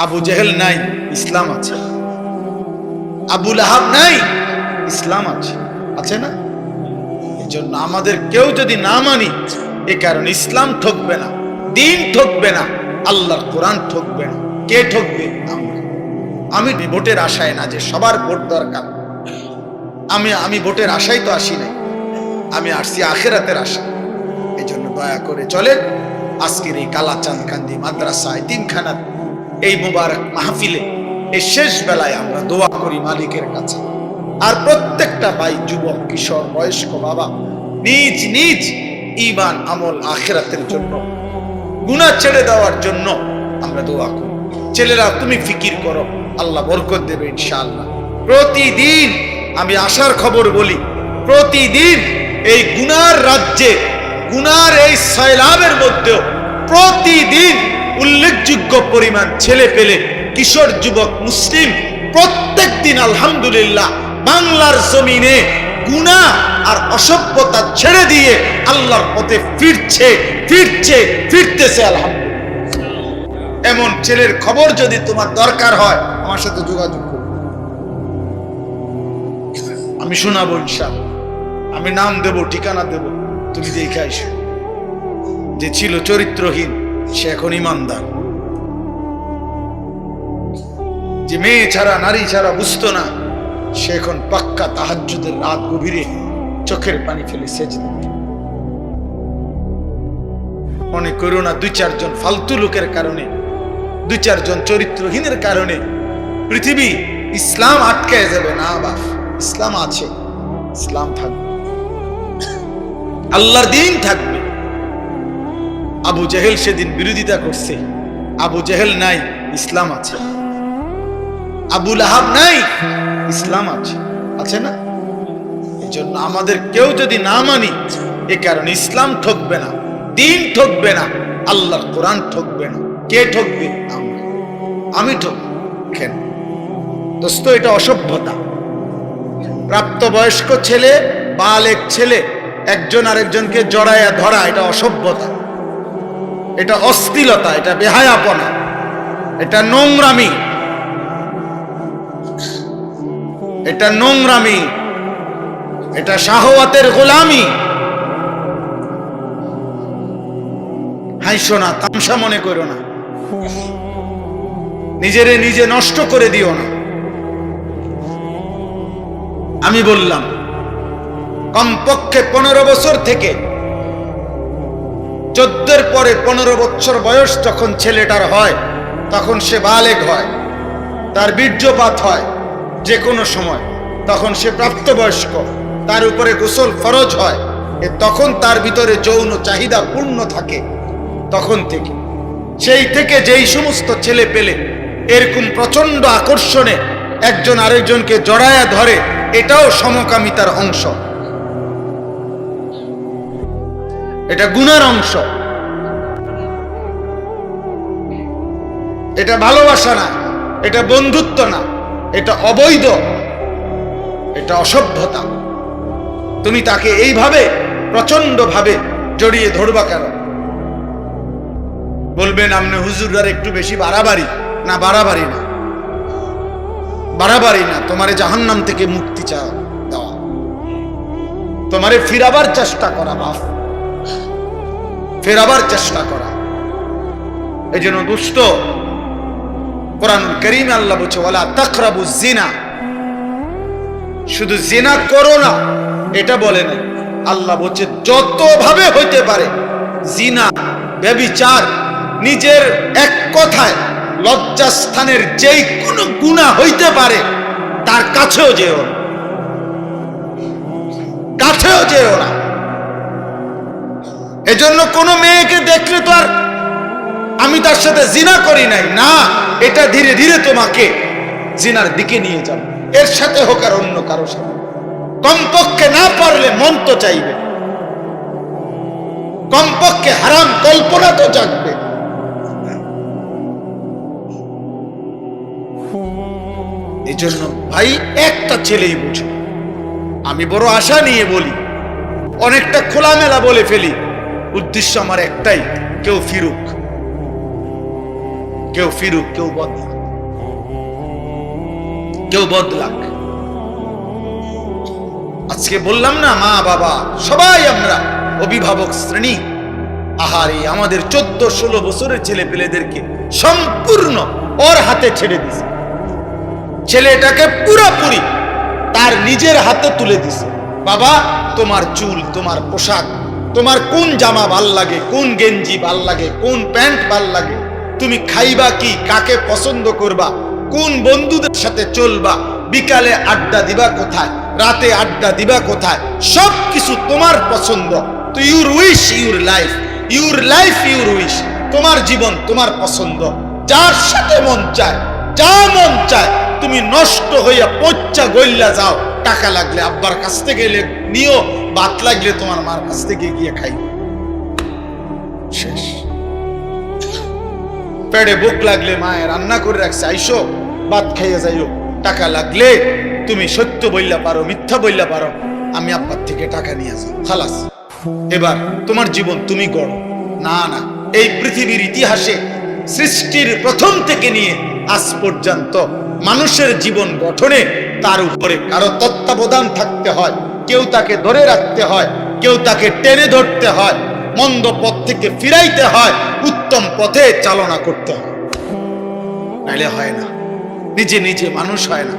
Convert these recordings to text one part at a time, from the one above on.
আবু জেহেল নাই, ইসলাম আছে। আবু লাহাব নাই, ইসলাম আছে, আছে না? এই জন্য আমাদের কেউ যদি না মানি, এ কারণে ইসলাম ঠকবে না, দিন ঠকবে না, আল্লাহর কোরআন ঠকবে না। কে ঠকবে? আমরা। আমি ভোটের আশায় না যে সবার ভোট দরকার, আমি ভোটের আশায় তো আসি নাই, আমি আসছি আখিরাতের আশা। এই জন্য দয়া করে চলেন আজকের এই কালাচাঁদকান্দি মাদ্রাসা এতিমখানার এই মুবারক মাহফিলে এই শেষ বেলায় আমরা দোয়া করি মালিকের কাছে। আর প্রত্যেকটা ভাই, যুবক, কিশোর, বয়স্ক বাবা নিজ নিজ ঈমান, আমল, আখিরাতের জন্য, গুনাহ ছেড়ে দেওয়ার জন্য আমরা দোয়া করি। ছেলেরা তুমি ফিকির করো, আল্লাহ বরকত দেবে ইনশাআল্লাহ। প্রতিদিন আমি আশার খবর বলি, প্রতিদিন এই গুনার রাজ্যে, গুনার এই সয়লাবের মধ্যেও প্রতিদিন উল্লেখযোগ্য পরিমাণ ছেলে পেলে, কিশোর, যুবক, মুসলিম প্রত্যেক দিন আলহামদুলিল্লাহ বাংলার জমিনে গুনাহ আর অসভ্যতা ছেড়ে দিয়ে আল্লাহর পথে ফিরতেছে আলহামদুলিল্লাহ। এমন ছেলের খবর যদি তোমার দরকার হয় আমার সাথে যোগাযোগ করো, আমি শোনাবো ইনশাআল্লাহ। আমি নাম দেব, ঠিকানা দেব, তুমি দেখে আইসো। যে ছিল চরিত্রহীন সে এখন ইমানদার, যে মেয়ে ছাড়া, নারী ছাড়া বুঝতো না, সে এখন পাক্কা তাহাজ্জুদের রাত গভীরে চোখের পানি ফেলে সেজদা। মনে করো না দুই চারজন ফালতু লোকের কারণে, দুই চারজন চরিত্রহীনের কারণে পৃথিবী ইসলাম আটকে যাবে না। বাপ, ইসলাম আছে, ইসলাম থাকবে, আল্লাহর দ্বীন থাকবে। আবু জেহেল সেদিন বিরোধিতা করছে, আবু জেহেল নাই, ইসলাম আছে। আবু লাহাব নাই, ইসলাম আছে, আছে না? এই জন্য আমাদের কেউ যদি না মানি, এ কারণে ইসলাম ঠকবে না, দিন ঠকবে না, আল্লাহর কোরআন ঠকবে না। কে ঠকবে? আমরা। আমি ঠকব কেন? দোস্ত, এটা অসভ্যতা। প্রাপ্তবয়স্ক ছেলে, বালেক ছেলে একজন আরেকজনকে জড়াইয়া ধরা, এটা অসভ্যতা, এটা অশ্লীলতা, এটা বেহায়াপনা, এটা নোংরামি, এটা নোংরামি, এটা শাহওয়াতের গোলামি। হাইসো না, তামসা মনে করো না, নিজেরে নিজে নষ্ট করে দিও না। আমি বললাম কমপক্ষে 15 বছর থেকে 14 পরে 15 বছর বয়স যখন ছেলেটার হয়, তখন সে বালেগ হয়, তার বীর্যপাত হয় যে কোনো সময়, তখন সে প্রাপ্তবয়স্ক, তার উপরে গোসল ফরজ হয়, তখন তার ভিতরে যৌন চাহিদা পূর্ণ থাকে। তখন থেকে, সেই থেকে যেই সমস্ত ছেলে পেলে এরকম প্রচন্ড আকর্ষণে একজন আরেকজনকে জড়ায়া ধরে, এটাও সমকামিতার অংশ, এটা গুনার অংশ, এটা ভালোবাসা না, এটা বন্ধুত্ব না, এটা অবৈধ, এটা অসভ্যতা। তুমি তাকে এইভাবে প্রচন্ড ভাবে জড়িয়ে ধরবা কেন? বলবেন আপনি হুজুররা একটু বেশি বাড়াবাড়ি। না, বাড়াবাড়ি না, বাড়াবাড়ি না। তোমারে জাহান্নাম থেকে মুক্তি দেওয়া, তোমারে ফিরাবার চেষ্টা করা, বাপ, ফেরাবার চেষ্টা করা। এই জন্য দুষ্ট, কোরআনুল কারীমে আল্লাহ বলছে ওয়ালা তাকরাবুজ জিনা, শুধু জিনা করো না এটা বলে না, আল্লাহ বলছে যত ভাবে হইতে পারে জিনা, ব্যভিচার, নিজের এক কথায় লজ্জাস্থানের যেই কোনো গুনাহ হইতে পারে তার কাছেও যেও না, কাছেও যেও না। এজন্য কোন মেয়েকে দেখলে তো আর আমি তার সাথে জিনা করি নাই না, এটা ধীরে ধীরে তোমাকে জিনার দিকে নিয়ে যাবে, এর সাথে হোক আর অন্য কারো সাথে। কমপক্ষে না পারলে মন তো চাইবে, কমপক্ষে হারাম কল্পনা তো জাগবে। এই জন্য ভাই, একটা ছেলেই বুঝো, আমি বড় আশা নিয়ে বলি, অনেকটা খোলামেলা বলে ফেলি, উদ্দেশ্য আমার একটাই, কেউ ফিরুক, কেউ ফিরুক, কেউ বদলাক, কেউ বদলাক। আজকে বললাম না, মা বাবা সবাই আমরা অভিভাবক শ্রেণী, আহারে আমাদের 14-16 বছরের ছেলে পেলেদেরকে সম্পূর্ণ ওর হাতে ছেড়ে দিছে। ছেলেটাকে পুরোপুরি তার নিজের হাতে তুলে দিছে। বাবা, তোমার চুল, তোমার পোশাক, তোমার কোন জামা ভাল লাগে, কোন গেঞ্জি ভাল লাগে, কোন প্যান্ট ভাল লাগে, তুমি খাইবা কি, কাকে পছন্দ করবা, কোন বন্ধুদের সাথে চলবা, বিকালে আড্ডা দিবা কোথায়, রাতে আড্ডা দিবা কোথায়, সব কিছু তোমার পছন্দ। তো your wish your life, your life your wish, তোমার জীবন তোমার পছন্দ। যার সাথে মন চায়, যা মন চায়, তুমি নষ্ট হইয়া পচ্চা গইল্লা যাও। টাকা লাগলে আব্বার কাছ থেকে নিও, ভাত লাগলে তোমার মার কাছ থেকে গিয়ে খাই, শেষ। পেটে ভুক লাগলে মায়ের রান্না করে রাখছে, আইসো ভাত খাইয়া যাইও। টাকা লাগলে তুমি সত্য বললা পারো, মিথ্যা বললা পারো, আমি আব্বার থেকে টাকা নিয়ে যাও, খালাস। এবার তোমার জীবন তুমি গড়ো। না না, এই পৃথিবীর ইতিহাসে সৃষ্টির প্রথম থেকে নিয়ে আজ পর্যন্ত মানুষের জীবন গঠনে তার উপরে কারো তত্ত্বাবধান থাকতে হয়, কেউ তাকে ধরে রাখতে হয়, কেউ তাকে টেনে ধরতে হয়, মন্দ পথ থেকে ফিরাইতে হয়, উত্তম পথে চালনা করতে হয়, নাইলে হয় না। নিজে নিজে মানুষ হয় না,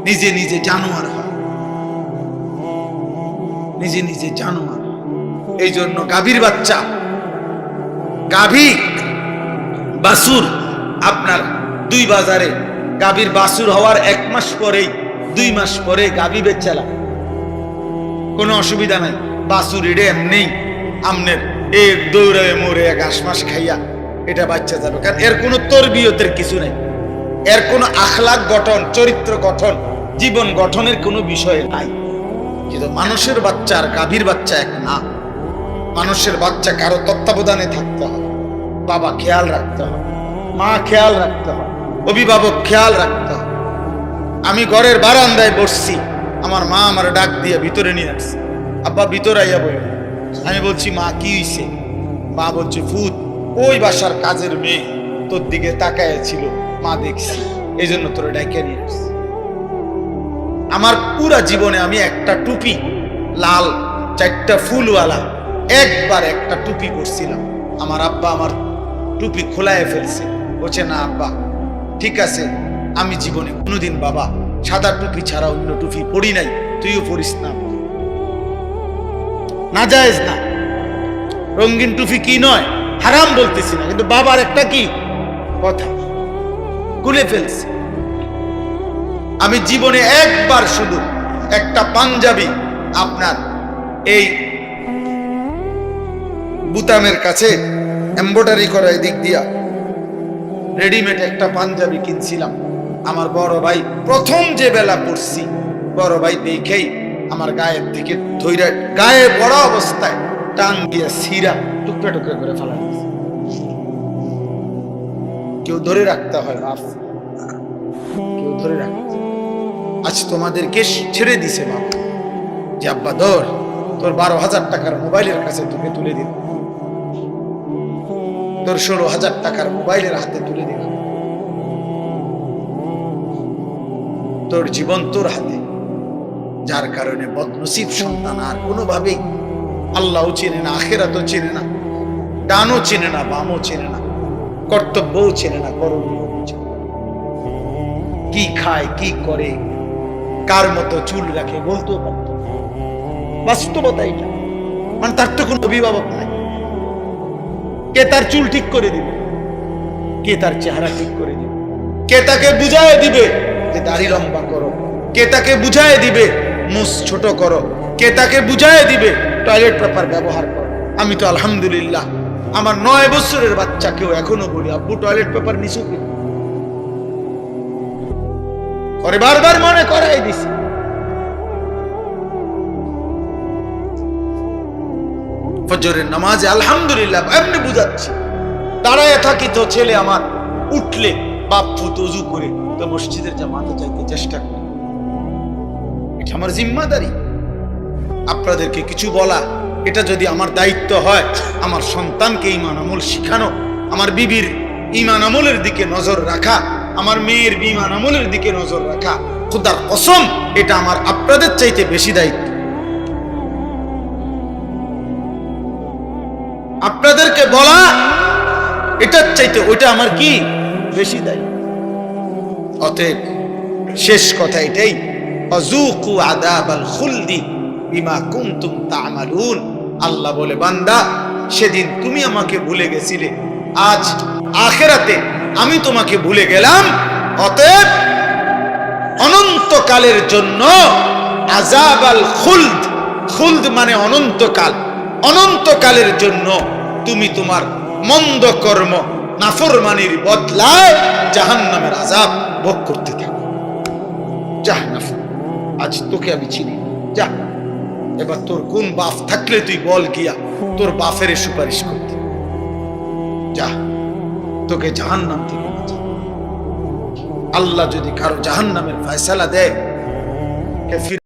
নিজে নিজে জানোয়ার হয়, নিজে নিজে জানোয়ার। এই জন্য গাভীর বাচ্চা, গাভী বাছুর, আপনার 2 বাজারে গাভীর বাছুর হওয়ার 1 মাস পরেই, 2 মাস পরে গাভী বেচালা, কোনো অসুবিধা নাই। বাছুর এড়ে এমনি আমনের এক দৌড়ায় মরে 1 মাস খাইয়া এটা বাচ্চা যাবে, কারণ এর কোনো তরবিয়তের কিছু নাই, এর কোনো আখলাক গঠন, চরিত্র গঠন, জীবন গঠনের কোনো বিষয় নাই। কিন্তু মানুষের বাচ্চা আর গাভীর বাচ্চা এক না। মানুষের বাচ্চা কারো তত্ত্বাবধানে থাকতে হয়, বাবা খেয়াল রাখতে হয়, মা খেয়াল রাখতে হয়, অভিভাবক খেয়াল রাখতে হয়। আমি ঘরের বারান্দায় বসছি, আমার মা আমার ডাক দিয়ে ভিতরে নিয়ে আসছে, আব্বা ভিতরে আইয়া বলল। আমি বলছি, মা কি হইছে? মা বলছে, ফুত ওই বাসার কাজের মেয়ে তোর দিকে তাকায় ছিল, মা দেখছি, এই জন্য তোরে ডাইকে নিয়ে আসছে। আমার পুরা জীবনে আমি একটা টুপি, লাল 4টা ফুলওয়ালা, একবার একটা টুপি পরছিলাম। আমার আব্বা আমার টুপি খোলায় ফেলছে, বলছে, না আব্বা ঠিক আছে, আমি জীবনে কোনোদিন বাবা সাদা টুপি ছাড়া অন্য টুপি পরি নাই, তুইও পরিস না, না জায়েজ না। রঙিন টুপি কি নয়, হারাম বলতেছি না, কিন্তু বাবার একটা কি কথা, খুলে ফেলছে। আমি জীবনে একবার শুধু একটা পাঞ্জাবি, আপনার এই বুতামের কাছে এমব্রয়ডারি করা দিক দিয়া রেডিমেড একটা পাঞ্জাবি কিনছিলাম। আমার বড় ভাই প্রথম যে বেলা পড়ছি, বড় ভাই দেখেই আমার গায়ের থেকে ধৈর্য, গায়ে বড় অবস্থায় টান দিয়ে সিরা টুকরা টুকরা করে ফেলা দিয়েছে। কেউ ধরে রাখতে হয়, বাপ কেউ ধরে রাখতে। আজ তোমাদেরকে ছেড়ে দিছে বাবা, যে আব্বা ধর, তোর 12,000 টাকার মোবাইলের কাছে তোকে তুলে দিল, তোর 16,000 টাকার মোবাইলের হাতে তুলে দিল, তোর জীবন তোর হাতে। যার কারণে বদনসিব সন্তান আর কোনোভাবেই আল্লাহও চেনে না, আখিরাতও চেনে না, ডানও চেনে না, বামও চেনে না, কর্তব্যও চেনে না, করণীয় চেনে না, কি খায়, কি করে, কার মতো চুল রাখে বলতেও পারত। বাস্তবতা এটা, মানে তার তো কোনো অভিভাবক নাই। কে তার চুল ঠিক করে দিবে, কে তার চেহারা ঠিক করে দিবে, কে তাকে বুঝায় দিবে যে দাড়ি লম্বা করো, কে তাকে বুঝায় দিবে মুছ ছোট করো, কে তাকে বুঝায় দিবে টয়লেট পেপার ব্যবহার করো। আমি তো আলহামদুলিল্লাহ আমার 9 বছরের বাচ্চাকেও এখনো বলি, আব্বু টয়লেট পেপার নিছু কি করে, বারবার মনে করাই দিছি। ফজরের নামাজে আলহামদুলিল্লাহ এমনি বুঝাচ্ছি, দাঁড়ায় থাকি তো ছেলে আমার উঠলে বাপ ফুত ওযু করে তো মসজিদের জামাতে যাইতে চেষ্টা করি, এটা আমার জিম্মাদারি। আপনাদেরকে কিছু বলা, এটা যদি আমার দায়িত্ব হয়, আমার সন্তানকে ঈমান আমল শিখানো, আমার বিবির ঈমান আমলের দিকে নজর রাখা, আমার মেয়ের ঈমান আমলের দিকে নজর রাখা, খোদার কসম এটা আমার আপনাদের চাইতে বেশি দায়িত্ব। আপনাদেরকে বলা এটার চাইতে ওইটা আমার কি বেশি দায়িত্ব। অতএব শেষ কথা এটাই, আযুকু আযাবাল খুলদি বিমা কুনতুম তা'মালুন। আল্লাহ বলে, বান্দা সেদিন তুমি আমাকে ভুলে গেছিলে, আজ আখিরাতে আমি তোমাকে ভুলে গেলাম। অতএব অনন্তকালের জন্য আযাবাল খুলদ, খুলদ মানে অনন্তকাল, অনন্তকালের জন্য তুমি তোমার মন্দ কর্ম নাফরমানির বদলায় জাহান্নামের আযাব ভোগ করতে থাকো। জাহান্নাম, আজ তোকে আমি চিনি, যা এবার তোর কোন বাপ থাকলে তুই বল গিয়া তোর বাপের সুপারিশ করতে, যা তোকে জাহান্নাম থেকে বাঁচা। আল্লাহ যদি কারো জাহান্নামের ফয়সালা দেয়,